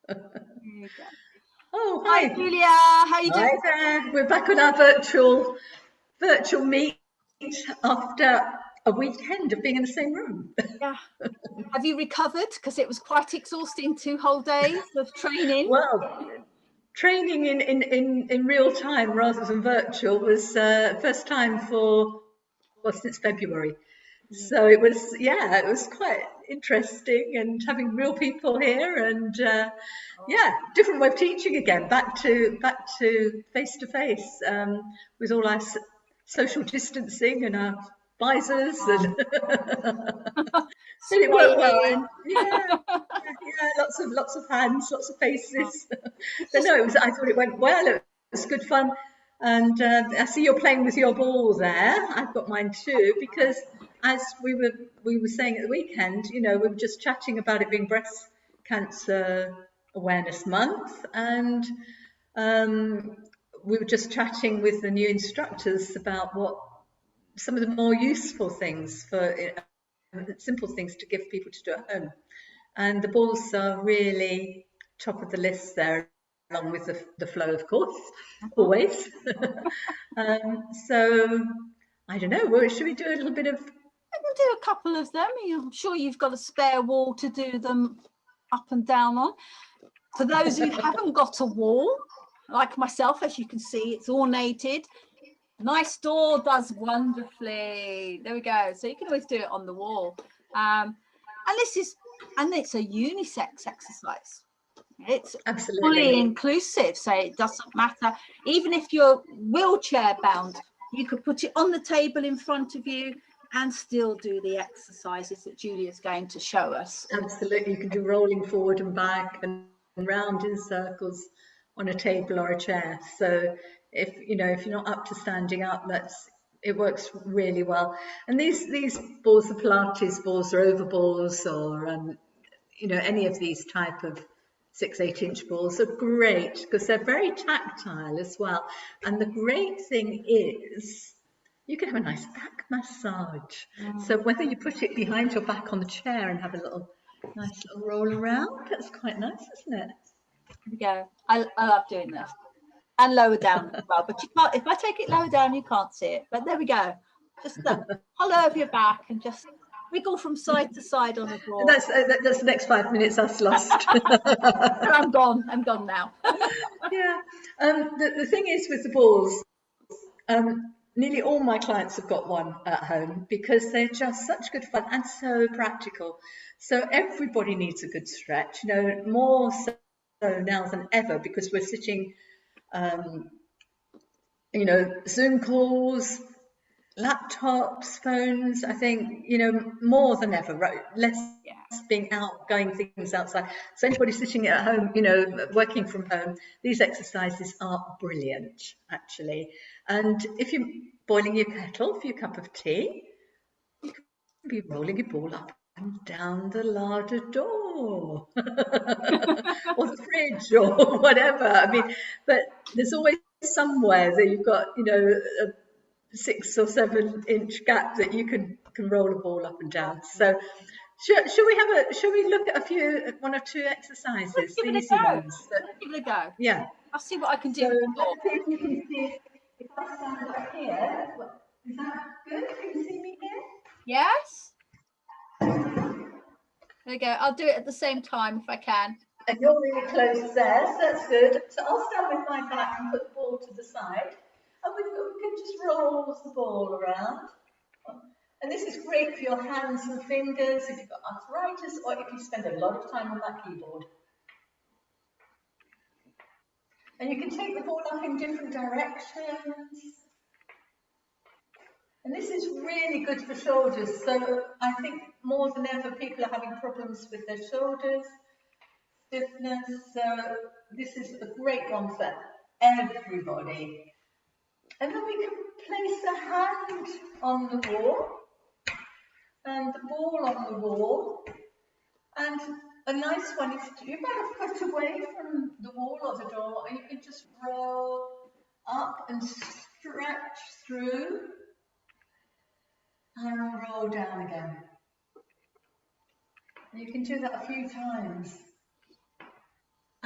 you go. Oh, Hi, hi. Julia. How you Hi doing? there. We're back on our virtual meet after a weekend of being in the same room. Yeah. Have you recovered? Because it was quite exhausting 2 whole days of training. Well, training in real time rather than virtual was first time since February. So it was quite interesting and having real people here and different way of teaching again, back to face to face with all our social distancing and our visors and but it worked well. Spraying. Lots of hands, lots of Oh, faces. it's So just, no, I thought it went well. It was good fun. And I see you're playing with your ball there. I've got mine too, because as we were saying at the weekend, we were just chatting about it being Breast Cancer Awareness Month, and um, we were just chatting with the new instructors about what some of the more useful things simple things to give people to do at home. And the balls are really top of the list there, along with the flow, of course, always. So I don't know. Well, should we do a little bit of? I can do a couple of them. I'm sure you've got a spare wall to do them up and down on. For those who haven't got a wall, like myself, as you can see, it's ornated. Nice door does wonderfully. There we go. So you can always do it on the wall. And it's a unisex exercise. It's Absolutely. fully inclusive, so it doesn't matter. Even if you're wheelchair bound, you could put it on the table in front of you and still do the exercises that Julia's going to show us. Absolutely. You can do rolling forward and back and round in circles on a table or a chair. So if you're not up to standing up, it works really well. And these balls, the Pilates balls or oval balls or any of these type of 6-8 inch balls are great because they're very tactile as well. And the great thing is you can have a nice back massage. So whether you put it behind your back on the chair and have a nice little roll around, that's quite nice, isn't it? There we go. I love doing this. And lower down as well. But you can't, if I take it lower down, you can't see it. But there we go. Just hollow over your back and just wiggle from side to side on the floor. That's the next 5 minutes us lost. I'm gone now. Yeah. The thing is with the balls, nearly all my clients have got one at home because they're just such good fun and so practical. So everybody needs a good stretch, more so now than ever because we're sitting, Zoom calls, laptops, phones, I think, more than ever, right? Less being out, going things outside. So anybody sitting at home, working from home, these exercises are brilliant, actually. And if you're boiling your kettle for your cup of tea, you can be rolling your ball up and down the larder door or the fridge or whatever. I mean, but there's always somewhere that you've got, a 6 or 7 inch gap that you can roll a ball up and down. So shall we look at one or two exercises, Let's give the it a easy go. ones? Let's give it a go. Yeah. I'll see what I can do. So let's see if you can see. If I stand up here, is that good? Can you see me here? Yes. There we go. I'll do it at the same time if I can. And you're really close there, so that's good. So I'll stand with my back and put the ball to the side. And we can just roll the ball around. And this is great for your hands and fingers if you've got arthritis or if you spend a lot of time on that keyboard. And you can take the ball up in different directions. And this is really good for shoulders. So I think more than ever people are having problems with their shoulders, stiffness. So this is a great one for everybody. And then we can place a hand on the wall and the ball on the wall. And a nice one is you're about a foot away from the wall or the door, and you can just roll up and stretch through and roll down again. And you can do that a few times.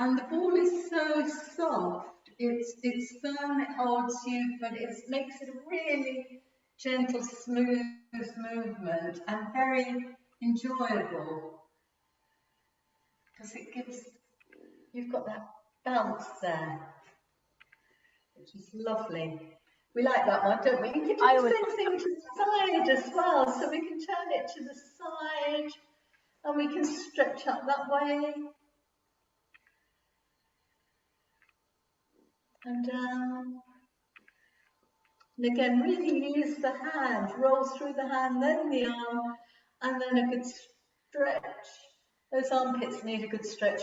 And the ball is so soft. It's firm, it holds you, but it makes it a really gentle, smooth movement and very enjoyable because you've got that bounce there, which is lovely. We like that one, don't we? You can do the same thing to the side as well, so we can turn it to the side and we can stretch up that way and down. And again, really use the hand, roll through the hand, then the arm, and then a good stretch. Those armpits need a good stretch.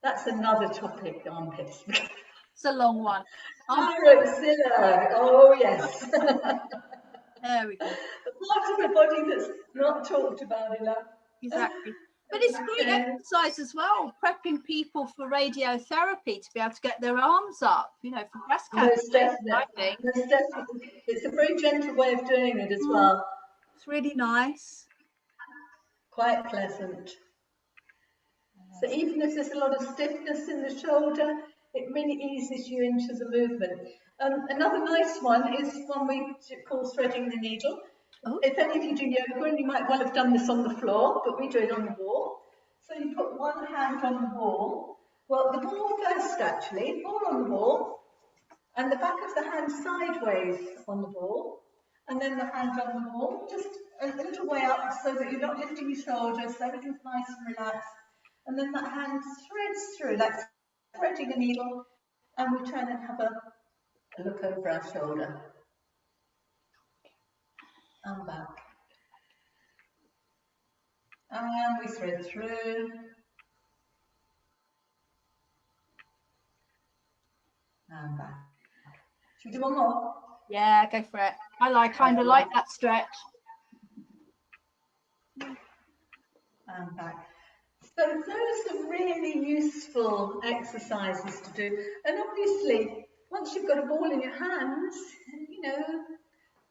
That's another topic, armpits. It's a long one. Axilla. Oh, yes. There we go. The part of the body that's not talked about enough. Exactly. But it's great exercise as well, prepping people for radiotherapy to be able to get their arms up, you know, for breast cancer. Most definitely. Most definitely. It's a very gentle way of doing it as well. It's really nice. Quite pleasant. So even if there's a lot of stiffness in the shoulder, it really eases you into the movement. Another nice one is one we call threading the needle. Oh. If any of you do yoga, and you might well have done this on the floor, but we do it on the wall. So you put one hand on the wall. Well, the ball first actually, ball on the wall, and the back of the hand sideways on the ball, and then the hand on the wall, just a little way up so that you're not lifting your shoulders, so everything's nice and relaxed. And then that hand threads through, like threading a needle, and we turn and have a look over our shoulder. And back. And we thread through. And back. Should we do one more? Yeah, go for it. I kind of like that stretch. And back. So those are really useful exercises to do. And obviously, once you've got a ball in your hands, you know,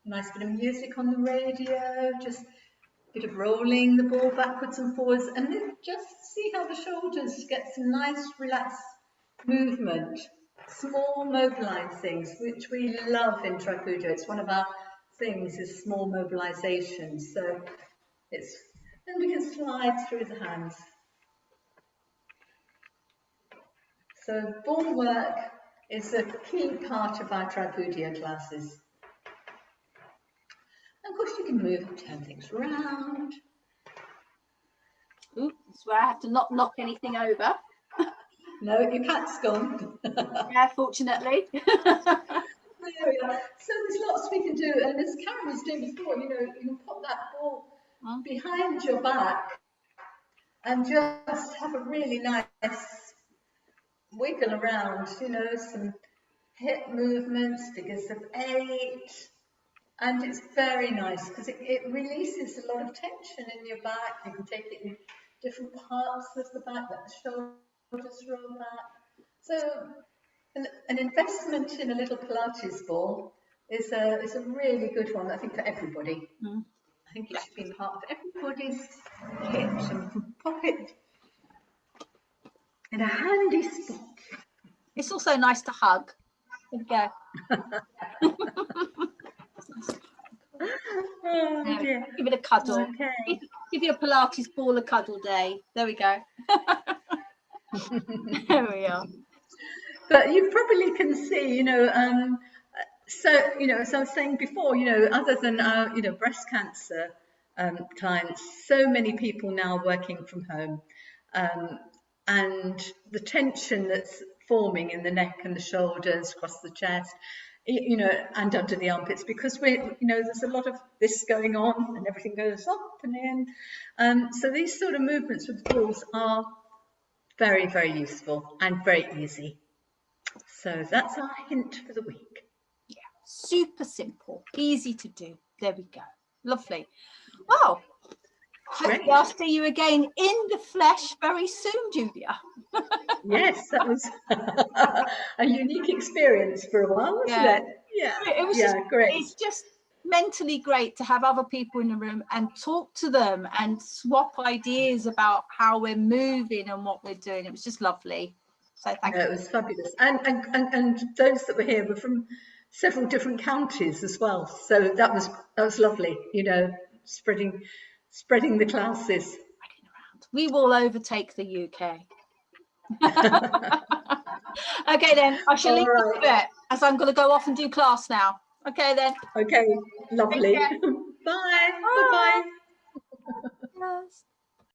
nice bit of music on the radio, just a bit of rolling the ball backwards and forwards, and then just see how the shoulders get some nice relaxed movement. Small mobilizings, which we love in Tripudio. It's one of our things, is small mobilizations. So then we can slide through the hands. So ball work is a key part of our Tripudio classes. And of course you can move and turn things around. Ooh, that's where I have to not knock anything over. No, your cat's gone. Yeah, fortunately. There we are. So there's lots we can do, and as Karen was doing before, you know, you can put that ball behind your back and just have a really nice wiggle around, you know, some hip movements, figures of 8, and it's very nice because it releases a lot of tension in your back. You can take it in different parts of the back, let the shoulders roll back. So an investment in a little Pilates ball is a really good one, I think, for everybody. I think it should be part of everybody's kit and pop it in a handy spot. It's also nice to hug. There we go. Oh, dear. Give it a cuddle. Okay. Give your Pilates ball a cuddle day. There we go. There we are. But you probably can see, you know, so, you know, as I was saying before, you know, other than our, you know, breast cancer clients, so many people now working from home, and the tension that's forming in the neck and the shoulders, across the chest, you know, and under the armpits, because we, you know, there's a lot of this going on and everything goes up and in. So these sort of movements with the balls are very, very useful and very easy. So that's our hint for the week. Yeah, super simple, easy to do. There we go. Lovely. Well, hopefully I'll see you again in the flesh very soon, Julia. Yes, that was a unique experience for a while, wasn't it? Yeah, it was great. It's just mentally great to have other people in the room and talk to them and swap ideas about how we're moving and what we're doing. It was just lovely. So thank No, you. it was fabulous. And those that were here were from several different counties as well. So that was lovely, you know, spreading the classes. We will overtake the UK. Okay, then I shall leave you to it, as I'm going to go off and do class now. Okay, then. Okay, lovely. Bye. Bye-bye. Yes.